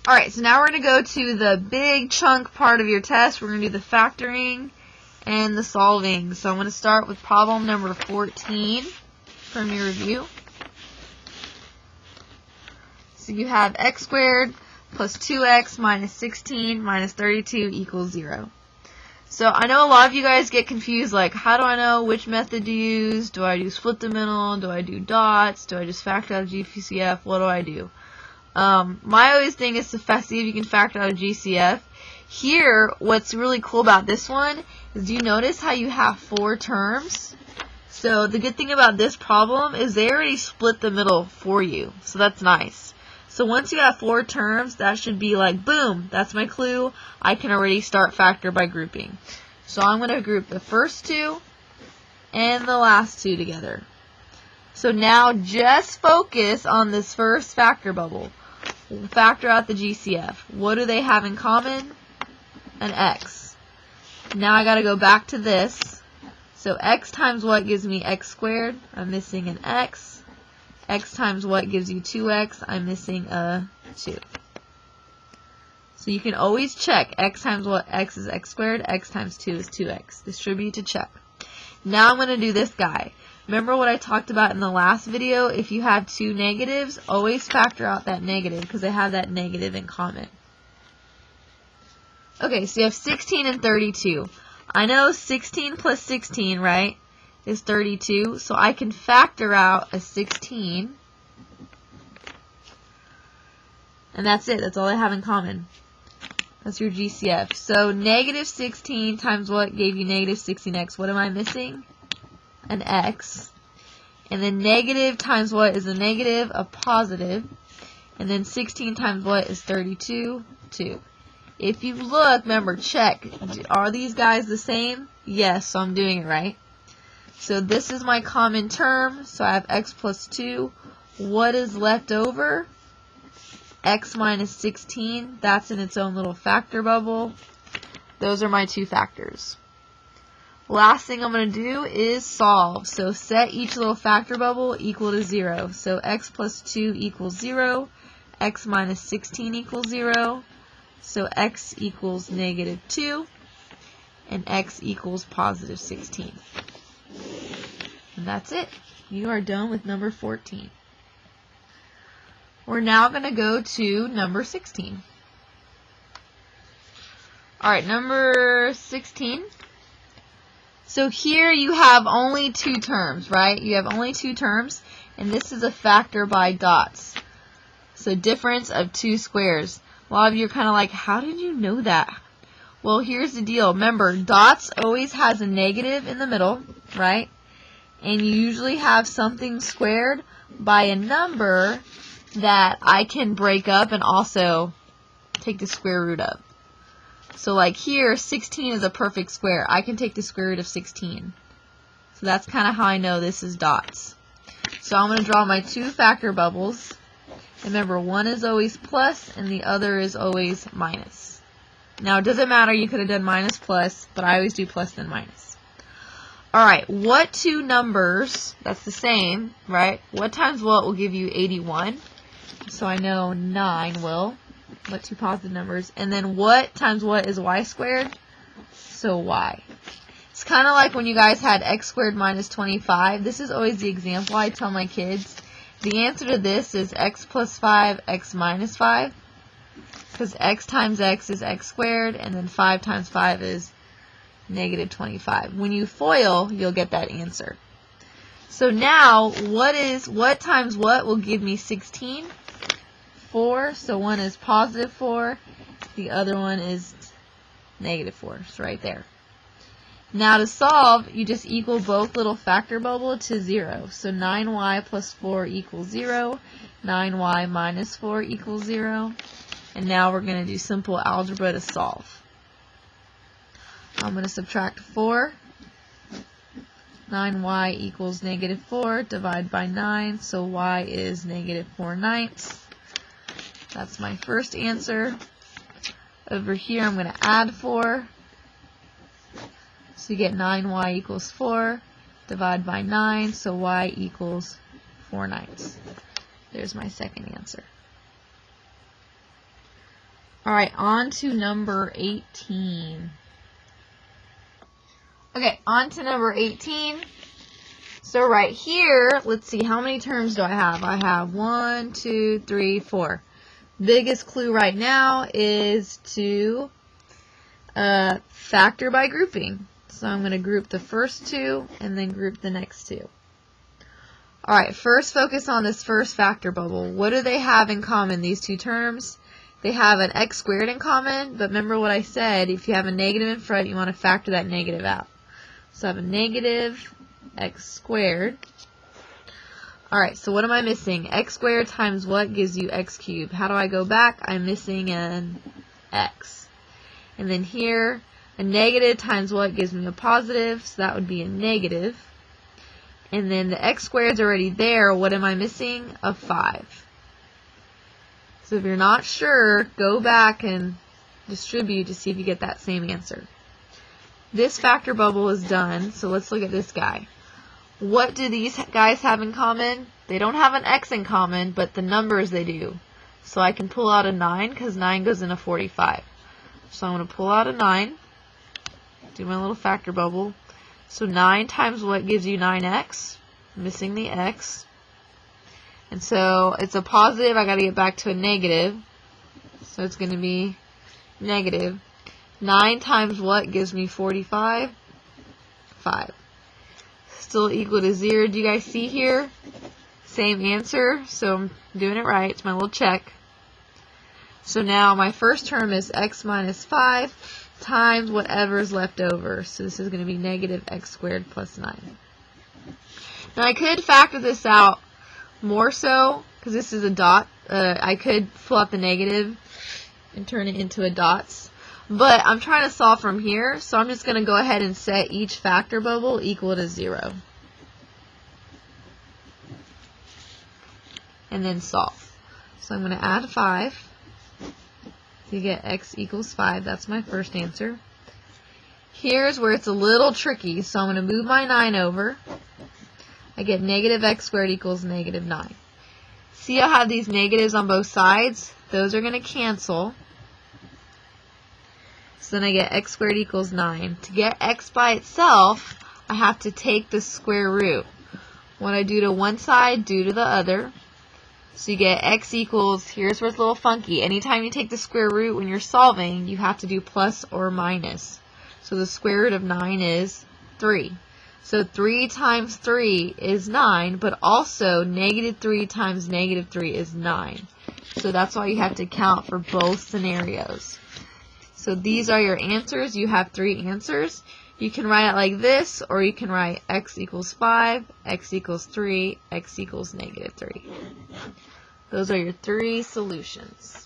Alright, so now we're going to go to the big chunk part of your test. We're going to do the factoring and the solving. So I'm going to start with problem number 14 from your review. So you have x squared plus 2x minus 16 minus 32 equals 0. So I know a lot of you guys get confused, like, how do I know which method to use? Do I do split the middle? Do I do dots? Do I just factor out of GCF? What do I do? My always thing is to see if you can factor out a GCF. Here, what's really cool about this one is, do you notice how you have 4 terms? So the good thing about this problem is they already split the middle for you. So that's nice. So once you have 4 terms, that should be like, boom, that's my clue. I can already start factor by grouping. So I'm going to group the first 2 and the last 2 together. So now just focus on this first factor bubble. Factor out the GCF. What do they have in common? An x. Now I got to go back to this. So x times what gives me x squared? I'm missing an x. X times what gives you 2x? I'm missing a 2. So you can always check x times what? X is x squared. X times 2 is 2x. Distribute to check. Now I'm going to do this guy. Remember what I talked about in the last video? If you have 2 negatives, always factor out that negative because they have that negative in common. Okay, so you have 16 and 32. I know 16 plus 16, right, is 32. So I can factor out a 16. And that's it. That's all they have in common. That's your GCF. So negative 16 times what gave you negative 16x? What am I missing? An x. And then negative times what is a negative? A positive. And then 16 times what is 32? 2. If you look, remember, check. Are these guys the same? Yes, so I'm doing it right. So this is my common term. So I have x plus 2. What is left over? X minus 16. That's in its own little factor bubble. Those are my 2 factors. Last thing I'm going to do is solve. So set each little factor bubble equal to 0. So x plus 2 equals 0. X minus 16 equals 0. So x equals negative 2. And x equals positive 16. And that's it. You are done with number 14. We're now going to go to number 16. Alright, number 16. So here you have only 2 terms, right? You have only 2 terms, and this is a factor by dots. So difference of 2 squares. A lot of you are kind of like, how did you know that? Well, here's the deal. Remember, dots always has a negative in the middle, right? And you usually have something squared by a number that I can break up and also take the square root of. So like here, 16 is a perfect square. I can take the square root of 16. So that's kind of how I know this is dots. So I'm going to draw my 2 factor bubbles. Remember, one is always plus and the other is always minus. Now it doesn't matter, you could have done minus plus, but I always do plus then minus. Alright, what 2 numbers, that's the same, right? What times what will give you 81? So I know 9 will. What 2 positive numbers? And then what times what is y squared? So y. It's kind of like when you guys had x squared minus 25. This is always the example I tell my kids. The answer to this is x plus 5, x minus 5. Because x times x is x squared, and then 5 times 5 is negative 25. When you FOIL, you'll get that answer. So now, what times what will give me 16? 4, so one is positive 4, the other one is negative 4, so right there. Now to solve, you just equal both little factor bubble to 0. So 9y plus 4 equals 0, 9y minus 4 equals 0, and now we're going to do simple algebra to solve. I'm going to subtract 4, 9y equals negative 4, divide by 9, so y is negative 4/9. That's my first answer. Over here, I'm going to add 4. So you get 9y equals 4. Divide by 9, so y equals 4/9. There's my second answer. Alright, on to number 18. Okay, on to number 18. So right here, let's see, how many terms do I have? I have 1, 2, 3, 4. Biggest clue right now is to factor by grouping. So I'm going to group the first two and then group the next two. Alright, first focus on this first factor bubble. What do they have in common, these two terms? They have an x squared in common, but remember what I said, if you have a negative in front, you want to factor that negative out. So I have a negative x squared. Alright, so what am I missing? X squared times what gives you x cubed? How do I go back? I'm missing an x. And then here, a negative times what gives me a positive, so that would be a negative. And then the x squared is already there. What am I missing? A 5. So if you're not sure, go back and distribute to see if you get that same answer. This factor bubble is done, so let's look at this guy. What do these guys have in common? They don't have an x in common, but the numbers they do. So I can pull out a 9 because 9 goes into 45. So I'm going to pull out a 9, do my little factor bubble. So 9 times what gives you 9x? Missing the x. And so it's a positive, I got to get back to a negative. So it's going to be negative. 9 times what gives me 45? 5. Still equal to 0. Do you guys see here? Same answer, so I'm doing it right. It's my little check. So now my first term is x minus 5 times whatever is left over. So this is going to be negative x squared plus 9. Now I could factor this out more so, because this is a dot. I could pull out the negative and turn it into a dots. But I'm trying to solve from here, so I'm just going to go ahead and set each factor bubble equal to 0. And then solve. So I'm going to add 5 to get x equals 5. That's my first answer. Here's where it's a little tricky, so I'm going to move my 9 over. I get negative x squared equals negative 9. See, I have these negatives on both sides. Those are going to cancel. So then I get x squared equals 9. To get x by itself, I have to take the square root. What I do to one side, do to the other. So you get x equals, here's where it's a little funky. Anytime you take the square root when you're solving, you have to do plus or minus. So the square root of 9 is 3. So 3 times 3 is 9, but also negative 3 times negative 3 is 9. So that's why you have to count for both scenarios. So these are your answers. You have 3 answers. You can write it like this, or you can write x equals 5, x equals 3, x equals negative 3. Those are your 3 solutions.